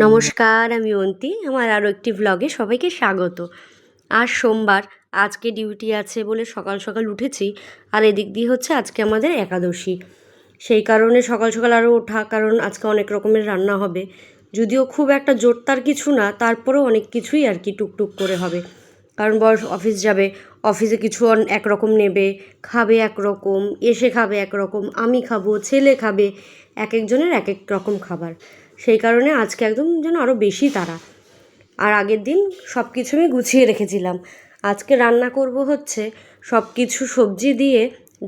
নমস্কার, আমি অন্তি। আমার আরও একটি ভ্লগে সবাইকে স্বাগত। আজ সোমবার, আজকে ডিউটি আছে বলে সকাল সকাল উঠেছি। আর এদিক দিয়ে হচ্ছে আজকে আমাদের একাদশী, সেই কারণে সকাল সকাল আরও ওঠা, কারণ আজকে অনেক রকমের রান্না হবে। যদিও খুব একটা জোরদার কিছু না, তারপরেও অনেক কিছুই আর কি টুকটুক করে হবে। কারণ বয়স অফিস যাবে, অফিসে কিছু একরকম নেবে, খাবে একরকম, এসে খাবে একরকম, আমি খাবো, ছেলে খাবে, এক একজনের এক এক রকম খাবার। সেই কারণে আজকে একদম যেন আরও বেশি তাড়া। আর আগের দিন সব কিছু আমি গুছিয়ে রেখেছিলাম। আজকে রান্না করব হচ্ছে সব কিছু সবজি দিয়ে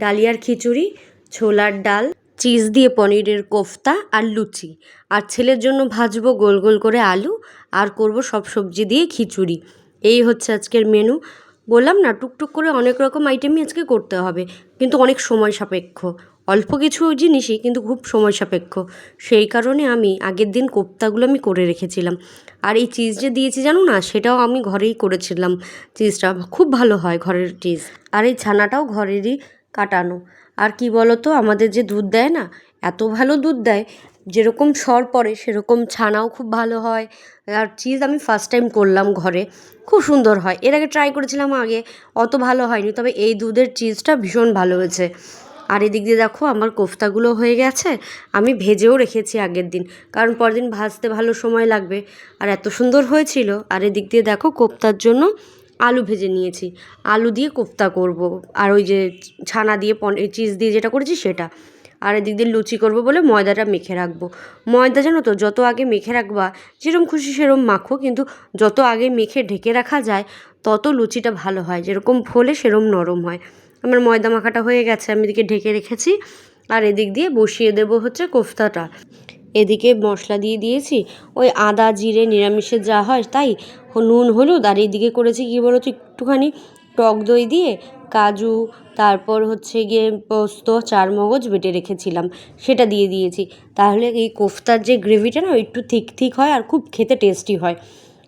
ডালিয়ার খিচুড়ি, ছোলার ডাল, চিজ দিয়ে পনিরের কোফতা আর লুচি। আর ছেলের জন্য ভাজবো গোল গোল করে আলু, আর করব সব সবজি দিয়ে খিচুড়ি। এই হচ্ছে আজকের মেনু। বললাম না, টুকটুক করে অনেক রকম আইটেমই আজকে করতে হবে, কিন্তু অনেক সময় সাপেক্ষ। অল্প কিছু জিনিসই কিন্তু খুব সময় সাপেক্ষ। সেই কারণে আমি আগের দিন কোফতাগুলো আমি করে রেখেছিলাম। আর এই চিজ যে দিয়েছি জানো না, সেটাও আমি ঘরেই করেছিলাম। চিজটা খুব ভালো হয় ঘরের চিজ। আর এই ছানাটাও ঘরেরই কাটানো। আর কি বলো তো, আমাদের যে দুধ দেয় না, এত ভালো দুধ দেয়, যেরকম সর পড়ে সেরকম ছানাও খুব ভালো হয়। আর চিজ আমি ফার্স্ট টাইম করলাম ঘরে, খুব সুন্দর হয়। এর আগে ট্রাই করেছিলাম, আগে অত ভালো হয়নি, তবে এই দুধের চিজটা ভীষণ ভালো হয়েছে। আর এদিক দিয়ে দেখো আমার কোফতাগুলো হয়ে গেছে। আমি ভেজেও রেখেছি আগের দিন, কারণ পরের দিন ভাজতে ভালো সময় লাগবে। আর এত সুন্দর হয়েছিল। আর এদিক দিয়ে দেখো কোফতার জন্য আলু ভেজে নিয়েছি। আলু দিয়ে কোফতা করব। আর ওই যে ছানা দিয়ে চিজ দিয়ে যেটা করেছি সেটা। আর এদিক দিয়ে লুচি করব বলে ময়দাটা মেখে রাখবো। ময়দা জানো তো, যত আগে মেখে রাখবা, যেরকম খুশি সেরম মাখো, কিন্তু যত আগে মেখে ঢেকে রাখা যায় তত লুচিটা ভালো হয়। যেরকম ফোলে সেরম নরম হয়। আমার ময়দা মাখাটা হয়ে গেছে, আমি এদিকে ঢেকে রেখেছি। আর এদিক দিয়ে বসিয়ে দেবো হচ্ছে কোফতাটা। এদিকে মশলা দিয়ে দিয়েছি, ওই আদা জিরে নিরামিষে যা হয় তাই, নুন হলুদ। আর এইদিকে করেছি কী বলো তো, একটুখানি টক দই দিয়ে কাজু, তারপর হচ্ছে গিয়ে পোস্ত, চারমগজ বেটে রেখেছিলাম, সেটা দিয়ে দিয়েছি। তাহলে এই কোফতার যে গ্রেভিটা না, একটু থিক থিক হয় আর খুব খেতে টেস্টি হয়।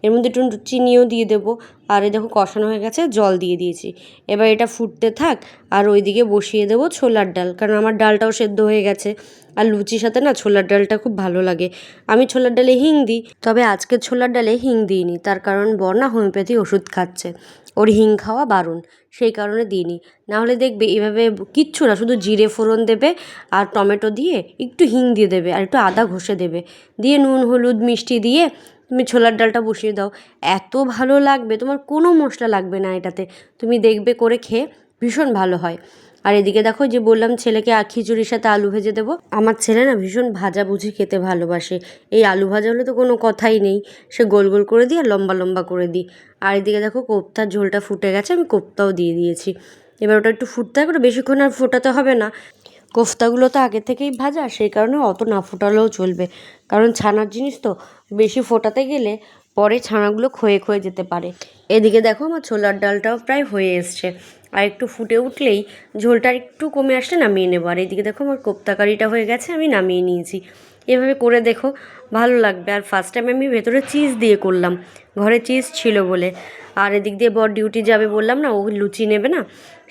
এর মধ্যে একটু চিনিও দিয়ে দেবো। আর এই দেখো কষানো হয়ে গেছে, জল দিয়ে দিয়েছি। এবার এটা ফুটতে থাক। আর ওইদিকে বসিয়ে দেবো ছোলার ডাল, কারণ আমার ডালটাও সেদ্ধ হয়ে গেছে। আর লুচির সাথে না ছোলার ডালটা খুব ভালো লাগে। আমি ছোলার ডালে হিং দিই, তবে আজকে ছোলার ডালে হিং দিইনি, তার কারণ বর না হোমিওপ্যাথি ওষুধ খাচ্ছে, ওর হিং খাওয়া বারণ, সেই কারণে দিইনি। নাহলে দেখবে এভাবে কিচ্ছু না, শুধু জিরে ফোড়ন দেবে আর টমেটো দিয়ে একটু হিং দিয়ে দেবে আর একটু আদা ঘষে দেবে, দিয়ে নুন হলুদ মিষ্টি দিয়ে তুমি ছোলার ডালটা বসিয়ে দাও। এত ভালো লাগবে, তোমার কোনো মশলা লাগবে না এটাতে। তুমি দেখবে করে খেয়ে, ভীষণ ভালো হয়। আর এদিকে দেখো, যে বললাম ছেলেকে খিচুড়ির সাথে আলু ভেজে দেবো। আমার ছেলে না ভীষণ ভাজাভুজি খেতে ভালোবাসে। এই আলু ভাজা হলে তো কোনো কথাই নেই, সে গোল গোল করে দিই আর লম্বা লম্বা করে দিই। আর এদিকে দেখো কোফতার ঝোলটা ফুটে গেছে, আমি কোফতাও দিয়ে দিয়েছি। এবার ওটা একটু ফুটতে থাকবে, বেশিক্ষণ আর ফোটাতে হবে না। কোফতাগুলো তো আগে থেকেই ভাজা, সেই কারণে অত না ফোটালেও চলবে, কারণ ছানার জিনিস তো বেশি ফোটাতে গেলে পরে ছানাগুলো ক্ষয়ে ক্ষয়ে যেতে পারে। এদিকে দেখো আমার ছোলার ডালটাও প্রায় হয়ে এসছে। আর একটু ফুটে উঠলেই, ঝোলটা একটু কমে আসলে নামিয়ে নেবো। আর এদিকে দেখো আমার কোফতা কারিটা হয়ে গেছে, আমি নামিয়ে নিয়েছি। এভাবে করে দেখো, ভালো লাগবে। আর ফার্স্ট টাইম আমি ভেতরে চিজ দিয়ে করলাম, ঘরে চিজ ছিল বলে। আর এদিক দিয়ে বর ডিউটি যাবে বললাম না, ও লুচি নেবে না,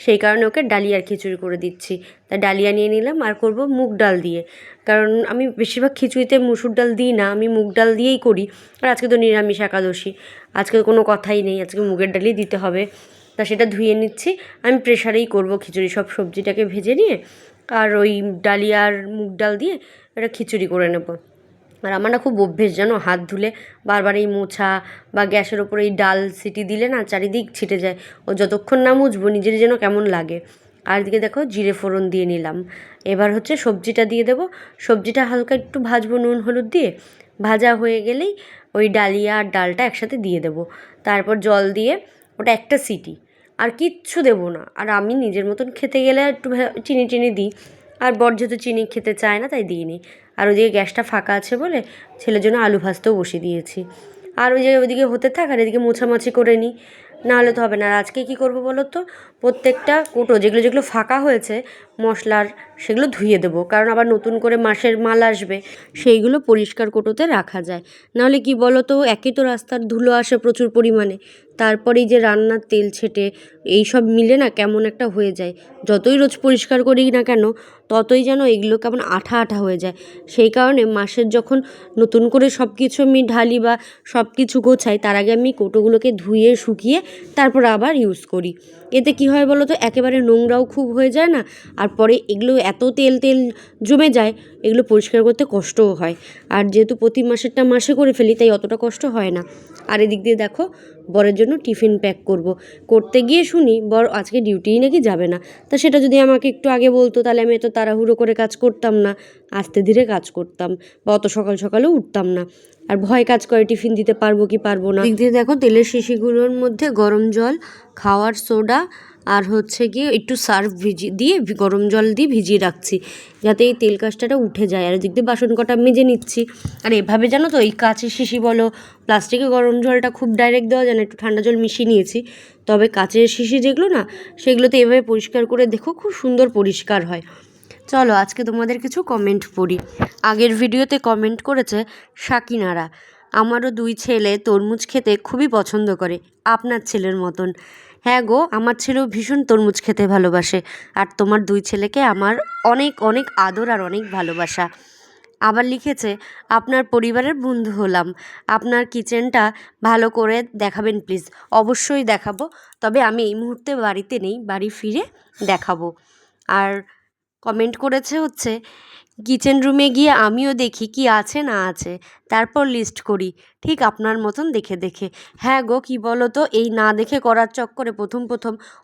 সেই কারণে ওকে ডালিয়ার খিচুড়ি করে দিচ্ছি। তা ডালিয়া নিয়ে নিলাম। আর করব মুগ ডাল দিয়ে, কারণ আমি বেশিরভাগ খিচুড়িতে মুসুর ডাল দিই না, আমি মুগ ডাল দিয়েই করি। আর আজকে তো নিরামিষ একাদশী, আজকে কোনো কথাই নেই, আজকে মুগের ডালই দিতে হবে। তা সেটা ধুয়ে নিচ্ছি। আমি প্রেশারেই করব খিচুড়ি, সব সবজিটাকে ভেজে নিয়ে আর ওই ডালিয়ার মুগ ডাল দিয়ে একটা খিচুড়ি করে নেব। আর আমার না খুব অভ্যেস জানো, হাত ধুলে বারবার এই মোছা বা গ্যাসের ওপরে এই ডাল সিটি দিলে না চারিদিক ছিটে যায়। ও যতক্ষণ না মুছবো নিজের যেন কেমন লাগে। আর এদিকে দেখো জিরে ফোড়ন দিয়ে নিলাম। এবার হচ্ছে সবজিটা দিয়ে দেবো। সবজিটা হালকা একটু ভাজবো নুন হলুদ দিয়ে। ভাজা হয়ে গেলেই ওই ডালিয়া আর ডালটা একসাথে দিয়ে দেবো। তারপর জল দিয়ে ওটা একটা সিটি, আর কিচ্ছু দেবো না। আর আমি নিজের মতন খেতে গেলে একটু চিনি টিনি দিই, আর বর যেহেতু চিনি খেতে চায় না তাই দিইনি। আর ওইদিকে গ্যাসটা ফাঁকা আছে বলে ছেলের জন্য আলু ভাজতেও বসিয়ে দিয়েছি। আর ওই যে ওইদিকে হতে থাক, আর এদিকে মোছামাছি করে নিই, নাহলে তো হবে না। আর আজকে কী করবো বলো তো, প্রত্যেকটা কোটো যেগুলো যেগুলো ফাঁকা হয়েছে মশলার, সেগুলো ধুয়ে দেবো, কারণ আবার নতুন করে মাসের মাল আসবে, সেইগুলো পরিষ্কার কোটোতে রাখা যায়। নাহলে কি বলো তো, একে তো রাস্তার ধুলো আসে প্রচুর পরিমাণে, তারপরেই যে রান্নার তেল ছেটে এই সব মিলে না কেমন একটা হয়ে যায়। যতই রোজ পরিষ্কার করি না কেন, ততই যেন এগুলো কেমন আঠা আঠা হয়ে যায়। সেই কারণে মাসের যখন নতুন করে সব কিছু আমি ঢালি বা সব কিছু গোছাই, তার আগে আমি কৌটোগুলোকে ধুয়ে শুকিয়ে তারপর আবার ইউজ করি। এতে কি হয় বলো তো, একেবারে নোংরাও খুব হয়ে যায় না, আর পরে এগুলো এত তেল তেল জমে যায়, এগুলো পরিষ্কার করতে কষ্টও হয়। আর যেহেতু প্রতি মাসেরটা মাসে করে ফেলি, তাই অতটা কষ্ট হয় না। আর এদিক দিয়ে দেখো, বরের জন্য টিফিন প্যাক করতে গিয়ে শুনি বর আজকে ডিউটিই নাকি যাবে না। তা সেটা যদি আমাকে একটু আগে বলতো, তাহলে আমি এত তাড়াহুড়ো করে কাজ করতাম না, আস্তে ধীরে কাজ করতাম, বা অত সকাল সকালেও উঠতাম না। আর ভয় কাজ করে টিফিন দিতে পারবো কি পারবো না। দিক দিয়ে দেখো, তেলের শিশিগুলোর মধ্যে গরম জল, খাওয়ার সোডা আর হচ্ছে গিয়ে একটু সার্ফ দিয়ে গরম জল দিয়ে ভিজিয়ে রাখছি, যাতে এই তেল কাজটাটা উঠে যায়। আর দিক দিয়ে বাসন কটা মেজে নিচ্ছি। আর এভাবে জানো তো, এই কাঁচের শিশি বলো, প্লাস্টিকের গরম জলটা খুব ডাইরেক্ট দেওয়া যায় না, একটু ঠান্ডা জল মিশিয়ে নিয়েছি। তবে কাঁচের শিশি যেগুলো না, সেগুলোতে এভাবে পরিষ্কার করে দেখো, খুব সুন্দর পরিষ্কার হয়। চলো আজকে তোমাদের কিছু কমেন্ট পড়ি। আগের ভিডিওতে কমেন্ট করেছে সাকিনারা, আমারও 2 ছেলে তরমুজ খেতে খুবই পছন্দ করে, আপনার ছেলের মতন। হ্যাঁ গো, আমার ছেলেও ভীষণ তরমুজ খেতে ভালোবাসে, আর তোমার 2 ছেলেকে আমার অনেক অনেক আদর আর অনেক ভালোবাসা। আবার লিখেছে, আপনার পরিবারের বন্ধু হলাম, আপনার কিচেনটা ভালো করে দেখাবেন প্লিজ। অবশ্যই দেখাবো, তবে আমি এই মুহূর্তে বাড়িতে নেই, বাড়ি ফিরে দেখাবো। আর কমেন্ট করেছে হচ্ছে, কিচেন রুমে গিয়ে আমিও দেখি কি আছে না আছে, তারপর লিস্ট করি, ঠিক আপনার মতন দেখে দেখে। হ্যাঁ গো, কি বলো তো, এই না দেখে করার চক্করে প্রথম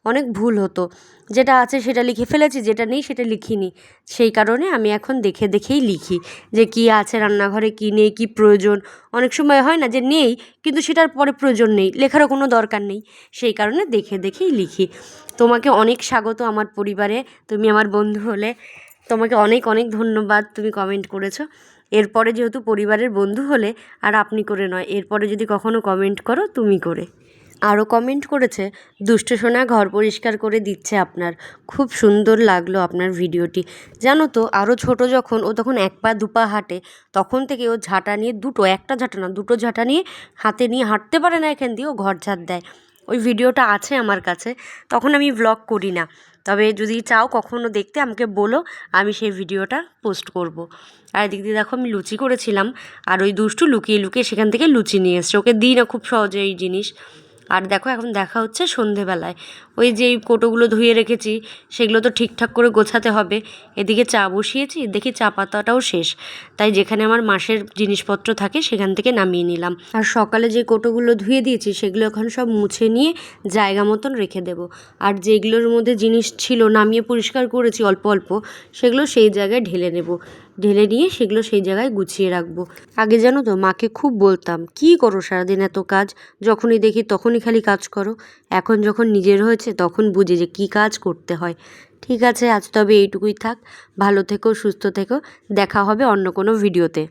অনেক ভুল হতো। যেটা আছে সেটা লিখে ফেলেছি, যেটা নেই সেটা লিখিনি। সেই কারণে আমি এখন দেখে দেখেই লিখি, যে কি আছে রান্নাঘরে, কি নেই, কি প্রয়োজন। অনেক সময় হয় না যে নেই, কিন্তু সেটার পরে প্রয়োজন নেই, লেখারও কোনো দরকার নেই। সেই কারণে দেখে দেখেই লিখি। তোমাকে অনেক স্বাগত আমার পরিবারে, তুমি আমার বন্ধু হলে। তোমাকে অনেক অনেক ধন্যবাদ, তুমি কমেন্ট করেছো। এরপরে যেহেতু পরিবারের বন্ধু হলে, আর আপনি করে নয়, এরপরে যদি কখনো কমেন্ট করো, তুমি করে। আরও কমেন্ট করেছে, দুষ্টু সোনা ঘর পরিষ্কার করে দিচ্ছে আপনার, খুব সুন্দর লাগলো আপনার ভিডিওটি। জানো তো, আরও ছোট যখন, ও তখন 1 পা 2 পা হাঁটে, তখন থেকে ও ঝাঁটা নিয়ে একটা ঝাঁটা না, 2টো ঝাঁটা নিয়ে হাতে নিয়ে হাঁটতে পারে না, এখান দিয়ে ও ঘর ঝাঁট দেয়। ওই ভিডিওটা আছে আমার কাছে, তখন আমি ব্লগ করি না। তবে যদি চাও কখনো দেখতে, আমাকে বলো, আমি সেই ভিডিওটা পোস্ট করব। আর এদিক দিয়ে দেখো, আমি লুচি করেছিলাম, আর ওই দুষ্টু লুকিয়ে লুকিয়ে সেখান থেকে লুচি নিয়ে এসছে। ওকে দিই না খুব সহজে এই জিনিস। আর দেখো, এখন দেখা হচ্ছে সন্ধেবেলায়। ওই যে কোটোগুলো ধুয়ে রেখেছি, সেগুলো তো ঠিকঠাক করে গোছাতে হবে। এদিকে চা বসিয়েছি, দেখি চা পাতাটাও শেষ, তাই যেখানে আমার মাসের জিনিসপত্র থাকে সেখান থেকে নামিয়ে নিলাম। আর সকালে যে কোটোগুলো ধুয়ে দিয়েছি, সেগুলো এখন সব মুছে নিয়ে জায়গা মতন রেখে দেবো। আর যেগুলোর মধ্যে জিনিস ছিল নামিয়ে পরিষ্কার করেছি অল্প অল্প, সেগুলো সেই জায়গায় ঢেলে নেব। ঢেলে নিয়ে সেগুলো সেই জায়গায় গুছিয়ে রাখবো। আগে জানো তো, মাকে খুব বলতাম, কী করো সারাদিন এত কাজ, যখনই দেখি তখনই খালি কাজ করো। এখন যখন নিজের হয়েছে, তখন বুঝি যে কী কাজ করতে হয়। ঠিক আছে, আজ তবে এইটুকুই থাক। ভালো থেকো, সুস্থ থেকো, দেখা হবে অন্য কোনো ভিডিওতে।